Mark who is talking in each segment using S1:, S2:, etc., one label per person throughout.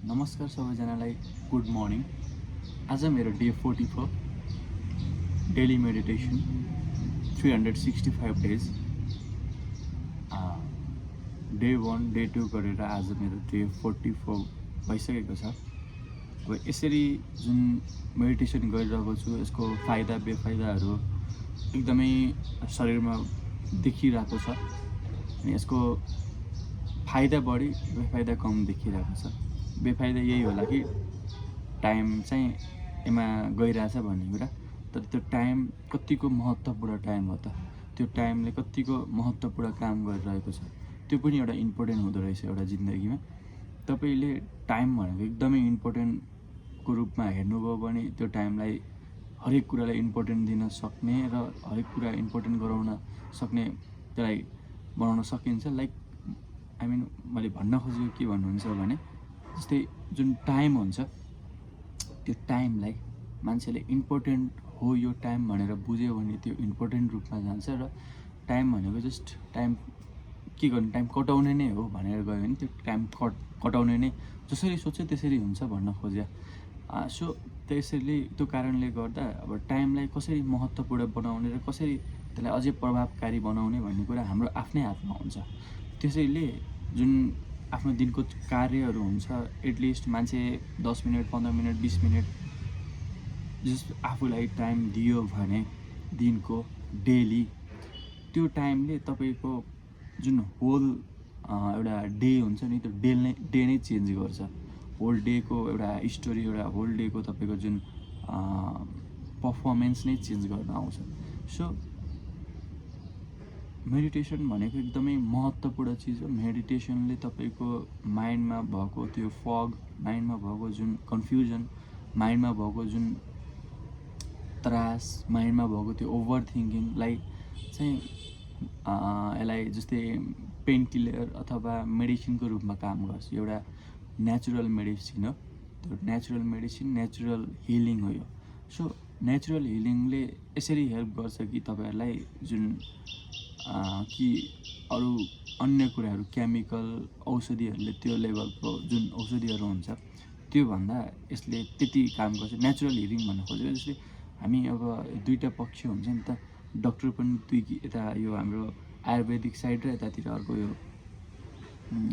S1: नमस्कार सबैजनालाई good morning. आज मेरो day 44 daily meditation 365 days. Day 1 day 2 गरेर आज मेरो डे 44 भइसकेको छ। अब यसरी जुन मेडिटेसन गरिरहेको छु यसको फाइदा बेफाइदाहरू एकदमै शरीरमा देखिरहेको छ अनि यसको फाइदा बढी बेफाइदा कम देखिरहेको छ। बेफाइदा यही होला कि टाइम चाहिँ यसमा गइरहेछ भन्ने कुरा, तर त्यो टाइम कतिको महत्त्वपूर्ण टाइम हो त, त्यो टाइमले कतिको महत्त्वपूर्ण काम गरिरहेको छ त्यो पनि एउटा इम्पोर्टेन्ट हुँदो रहेछ एउटा जिन्दगीमा। तपाईँले टाइम भनेको एकदमै इम्पोर्टेन्टको रूपमा हेर्नुभयो भने त्यो टाइमलाई हरेक कुरालाई इम्पोर्टेन्ट दिन सक्ने र हरेक कुरा इम्पोर्टेन्ट गराउन सक्ने त्यसलाई बनाउन सकिन्छ। लाइक मैले भन्न खोजेको के भन्नुहुन्छ भने जस्तै जुन टाइम हुन्छ त्यो टाइमलाई मान्छेले इम्पोर्टेन्ट हो यो टाइम भनेर बुझ्यो भने त्यो इम्पोर्टेन्ट रूपमा जान्छ र टाइम भनेको जस्ट टाइम के गर्ने, टाइम कटाउने नै हो भनेर गयो भने त्यो टाइम कटाउने नै जसरी सोच्यो त्यसरी हुन्छ भन्न खोज्यो। सो त्यसैले त्यो कारणले गर्दा अब टाइमलाई कसरी महत्त्वपूर्ण बनाउने र कसरी त्यसलाई अझै प्रभावकारी बनाउने भन्ने कुरा हाम्रो आफ्नै हातमा हुन्छ। त्यसैले जुन आफ्नो दिनको कार्यहरू हुन्छ एटलिस्ट मान्छे 10 मिनट 15 मिनट 20 मिनट जस आफूलाई टाइम दियो भने दिनको डेली त्यो टाइमले तपाईँको जुन होल एउटा डे हुन्छ नि त्यो डे नै चेन्ज गर्छ। होल डेको एउटा स्टोरी, एउटा होल डेको तपाईँको जुन पर्फर्मेन्स नै चेन्ज गर्न आउँछ। सो मेडिटेसन भनेको एकदमै महत्त्वपूर्ण चिज हो। मेडिटेसनले तपाईँको माइन्डमा भएको त्यो फग, माइन्डमा भएको जुन कन्फ्युजन, माइन्डमा भएको जुन त्रास, माइन्डमा भएको त्यो ओभर थिङ्किङलाई चाहिँ यसलाई जस्तै पेन किलर अथवा मेडिसिनको रूपमा काम गर्छ। एउटा नेचुरल मेडिसिन हो त्यो, नेचुरल मेडिसिन, नेचुरल हिलिङ हो यो। सो नेचुरल हिलिङले यसरी हेल्प गर्छ कि तपाईँहरूलाई जुन कि अरू अन्य कुराहरू केमिकल औषधिहरूले त्यो लेभलको जुन औषधिहरू हुन्छ त्योभन्दा यसले त्यति काम गर्छ। नेचुरल हिलिङ भन्नु खोजेको जस्तै हामी अब दुईवटा पक्ष हुन्छ नि त, डक्टर पनि यता यो हाम्रो आयुर्वेदिक साइड र यतातिर अर्को यो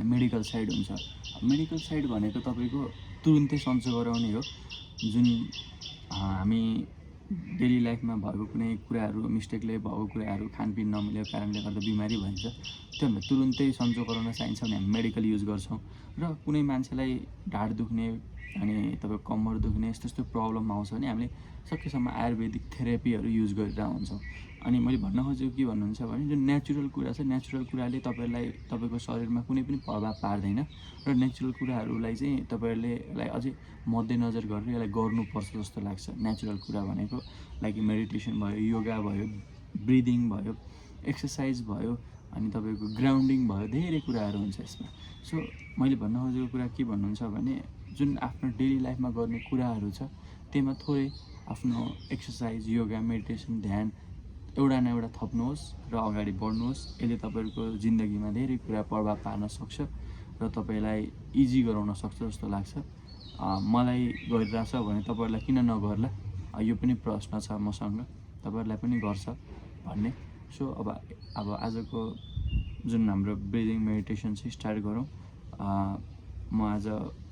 S1: मेडिकल साइड हुन्छ। मेडिकल साइड भनेको तपाईँको तुरुन्तै सन्चो गराउने हो। जुन हामी डेली लाइफमा भएको कुनै कुराहरू, मिस्टेकले भएको कुराहरू, खानपिन नमिलेको कारणले गर्दा बिमारी भइन्छ, त्यो हामी तुरुन्तै सन्चो गराउन चाहिन्छ भने हामी मेडिकल युज गर्छौँ। र कुनै मान्छेलाई ढाड दुख्ने अनि तपाईँको कम्मर दुख्ने यस्तो यस्तो प्रब्लम आउँछ भने हामीले सकेसम्म आयुर्वेदिक थेरापीहरू युज गरेर हुन्छौँ। अनि मैले भन्न खोजेको के भन्नुहुन्छ भने जुन नेचुरल कुरा छ, नेचुरल कुराले तपाईँलाई तपाईँको शरीरमा कुनै पनि प्रभाव पार्दैन र नेचुरल कुराहरूलाई चाहिँ तपाईँहरूले यसलाई अझै मध्यनजर गरेर यसलाई गर्नुपर्छ जस्तो लाग्छ। नेचुरल कुरा भनेको लाइक मेडिटेसन भयो, योगा भयो, ब्रिदिङ भयो, एक्सर्साइज भयो, अनि तपाईँको ग्राउन्डिङ भयो, धेरै कुराहरू हुन्छ यसमा। सो मैले भन्न खोजेको कुरा के भन्नुहुन्छ भने जुन आफ्नो डेली लाइफमा गर्ने कुराहरू छ त्यहीमा थोरै आफ्नो एक्सर्साइज, योगा, मेडिटेसन, ध्यान एउटा न एउटा थप्नुहोस् र अगाडि बढ्नुहोस्। यसले तपाईँहरूको जिन्दगीमा धेरै कुरा प्रभाव पार्न सक्छ र तपाईँलाई इजी गराउन सक्छ जस्तो लाग्छ। मलाई गरिरहेछ भने तपाईँहरूलाई किन नगर्ला, यो पनि प्रश्न छ मसँग, तपाईँहरूलाई पनि गर्छ भन्ने। सो अब आजको जुन हाम्रो ब्रिदिङ मेडिटेसन चाहिँ स्टार्ट गरौँ। म आज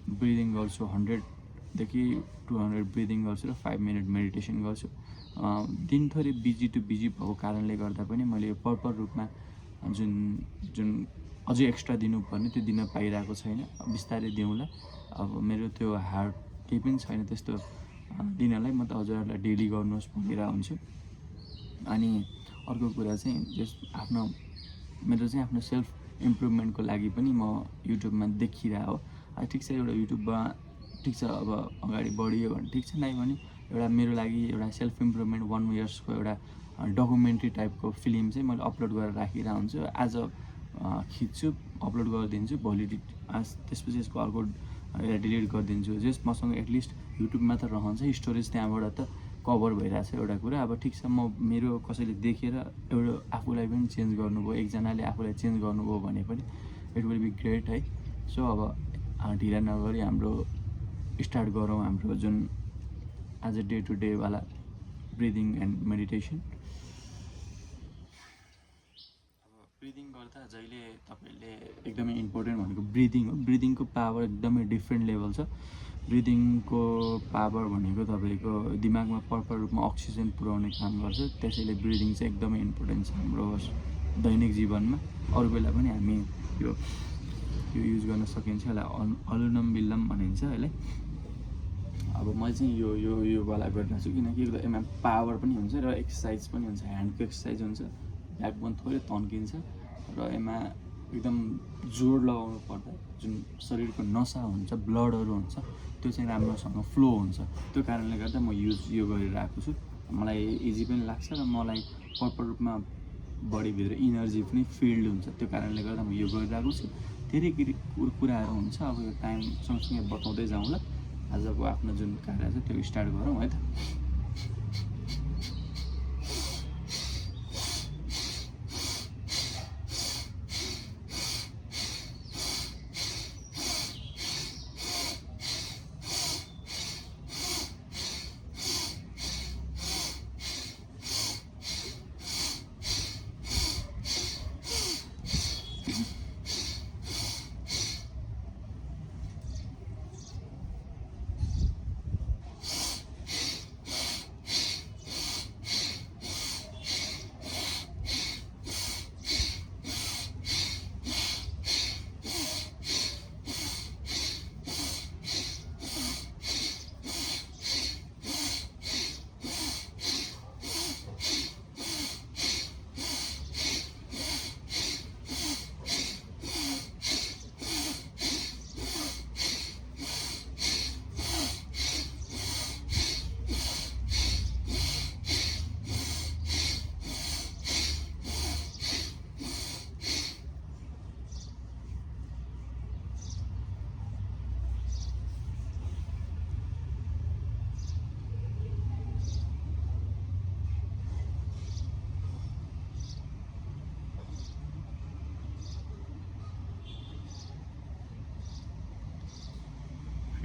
S1: ब्रिदिङ गर्छु 100देखि 200 ब्रिदिङ गर्छु र 5 मिनट मेडिटेसन गर्छु। दिनभरि बिजी भएको कारणले गर्दा पनि मैले यो प्रपर रूपमा जुन अझै एक्स्ट्रा दिनुपर्ने त्यो दिन पाइरहेको छैन। बिस्तारै दिउँला। अब मेरो त्यो हार्ड केही पनि छैन त्यस्तो दिनलाई, म त हजुरहरूलाई डेली गर्नुहोस् भनिरहेको हुन्छु। अनि अर्को कुरा चाहिँ मेरो चाहिँ आफ्नो सेल्फ इम्प्रुभमेन्टको लागि पनि म युट्युबमा देखिरहेको हो। ठिक छ, एउटा युट्युबमा ठिक छ, अब अगाडि बढियो भने ठिक छ, नै भने एउटा मेरो लागि एउटा सेल्फ इम्प्रुभमेन्ट 1 इयर्सको एउटा डकुमेन्ट्री टाइपको फिल्म चाहिँ मैले अपलोड गरेर राखिरहेको हुन्छु। आज खिच्छु, अपलोड गरिदिन्छु, भोलि त्यसपछि यसको अर्को डिलिट गरिदिन्छु। जस मसँग एटलिस्ट युट्युबमा त रहन्छ स्टोरेज, त्यहाँबाट त कभर भइरहेछ एउटा कुरा। अब ठिक छ, मेरो कसैले देखेर एउटा आफूलाई पनि चेन्ज गर्नुभयो, एकजनाले आफूलाई चेन्ज गर्नुभयो भने पनि इट विल बी ग्रेट है। सो अब ढिला नगरी हाम्रो स्टार्ट गरौँ हाम्रो जुन आज डे टु डे वाला ब्रिदिङ एन्ड मेडिटेसन। अब ब्रिदिङ गर्दा जहिले तपाईँले एकदमै इम्पोर्टेन्ट भनेको ब्रिदिङ हो। ब्रिदिङको पावर एकदमै डिफ्रेन्ट लेभल छ। ब्रिदिङको पावर भनेको तपाईँको दिमागमा प्रपर रूपमा अक्सिजन पुर्याउने काम गर्छ। त्यसैले ब्रिदिङ चाहिँ एकदमै इम्पोर्टेन्ट छ हाम्रो दैनिक जीवनमा। अरू बेला पनि हामी यो युज गर्न सकिन्छ। यसलाई अनुलोम विलोम भनिन्छ यसलाई। अब मैले चाहिँ यो वाला गरिरहेको छु किनकि यसमा पावर पनि हुन्छ र एक्सर्साइज पनि हुन्छ। ह्यान्डको एक्सर्साइज हुन्छ, ब्याकबोन थोरै तन्किन्छ र यसमा एकदम जोड लगाउनु पर्दा जुन शरीरको नसा हुन्छ, ब्लडहरू हुन्छ, त्यो चाहिँ राम्रोसँग फ्लो हुन्छ। त्यो कारणले गर्दा म यो गरिरहेको छु। मलाई इजी पनि लाग्छ र मलाई प्रपर रूपमा बडीभित्र इनर्जी पनि फिल्ड हुन्छ। त्यो कारणले गर्दा म यो गरिरहेको छु। धेरै कुराहरू हुन्छ। अब यो टाइम सँगसँगै बताउँदै जाउँला। आजको आफ्नो जुन कार्य छ त्यो स्टार्ट गरौँ है त।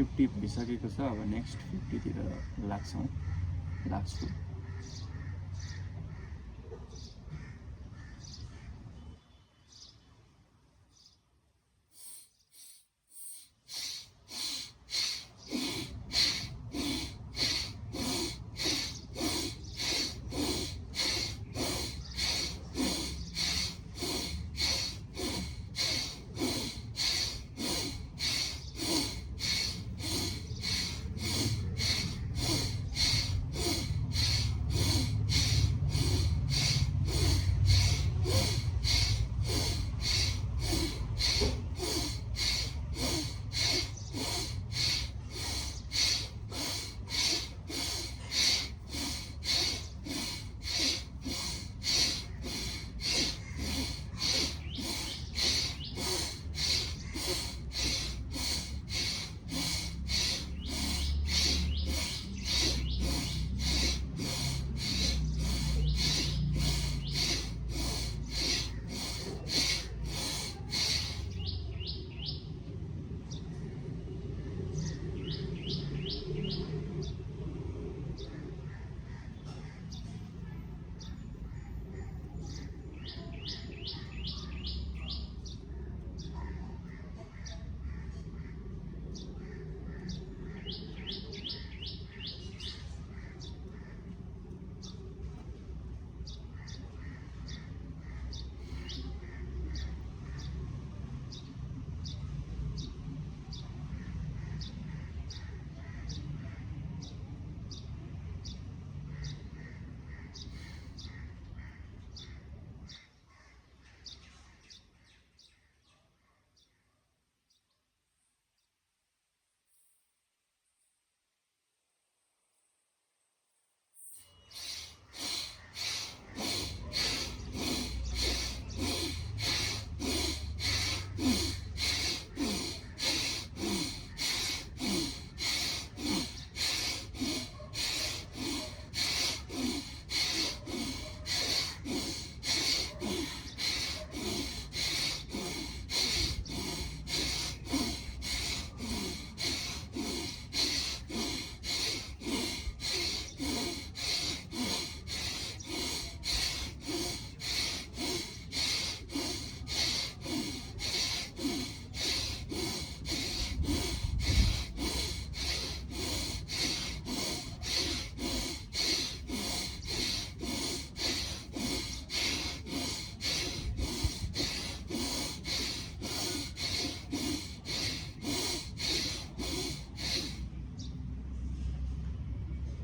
S1: फिफ्टी भइसकेको छ। अब नेक्स्ट 50तिर लाग्छु।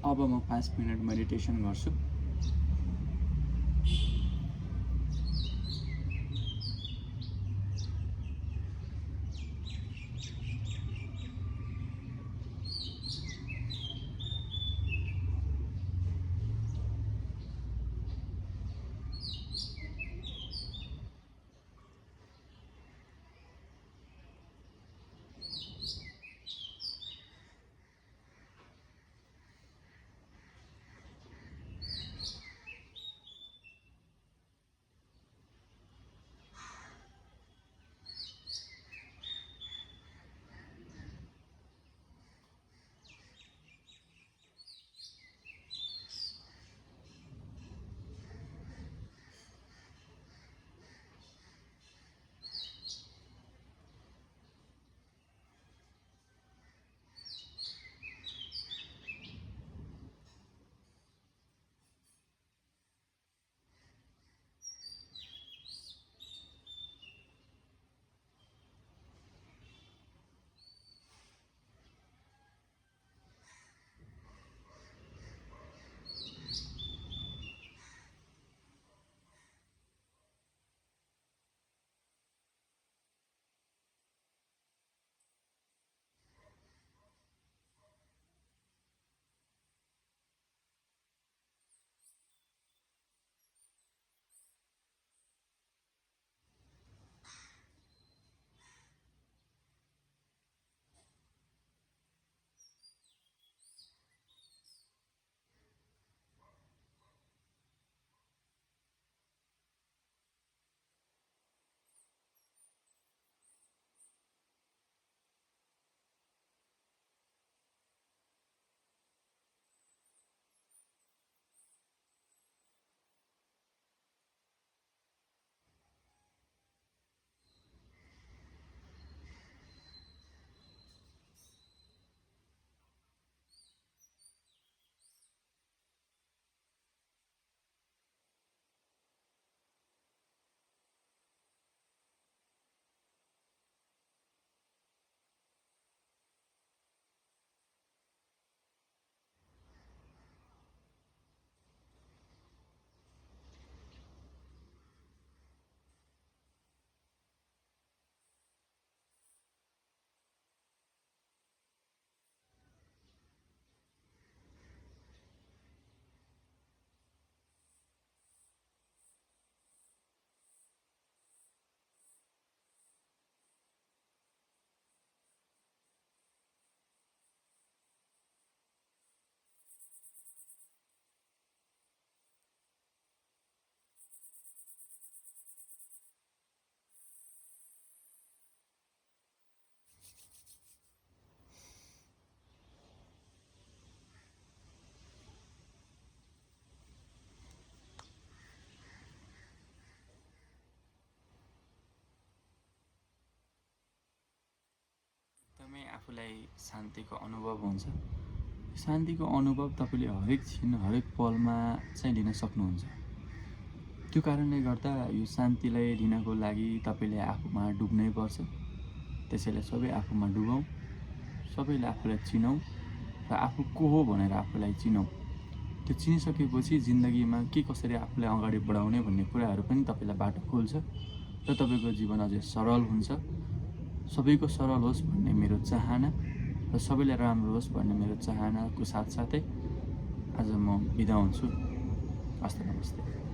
S1: अब म 5 मिनट मेडिटेसन गर्छु। एकदमै आफूलाई शान्तिको अनुभव हुन्छ। शान्तिको अनुभव तपाईँले हरेक छिन हरेक पलमा चाहिँ लिन सक्नुहुन्छ। त्यो कारणले गर्दा यो शान्तिलाई लिनको लागि तपाईँले आफूमा डुब्नै पर्छ। त्यसैले सबै आफूमा डुबौँ, सबैले आफूलाई चिनौँ र आफू को हो भनेर आफूलाई चिनौँ। त्यो चिनिसकेपछि जिन्दगीमा के कसरी आफूलाई अगाडि बढाउने भन्ने कुराहरू पनि तपाईँलाई बाटो खोल्छ र तपाईँको जीवन अझै सरल हुन्छ। सबैको सरल होस् भन्ने मेरो चाहना र सबैलाई राम्रो होस् भन्ने मेरो चाहनाको साथसाथै आज म बिदा हुन्छु। हस्त नमस्ते।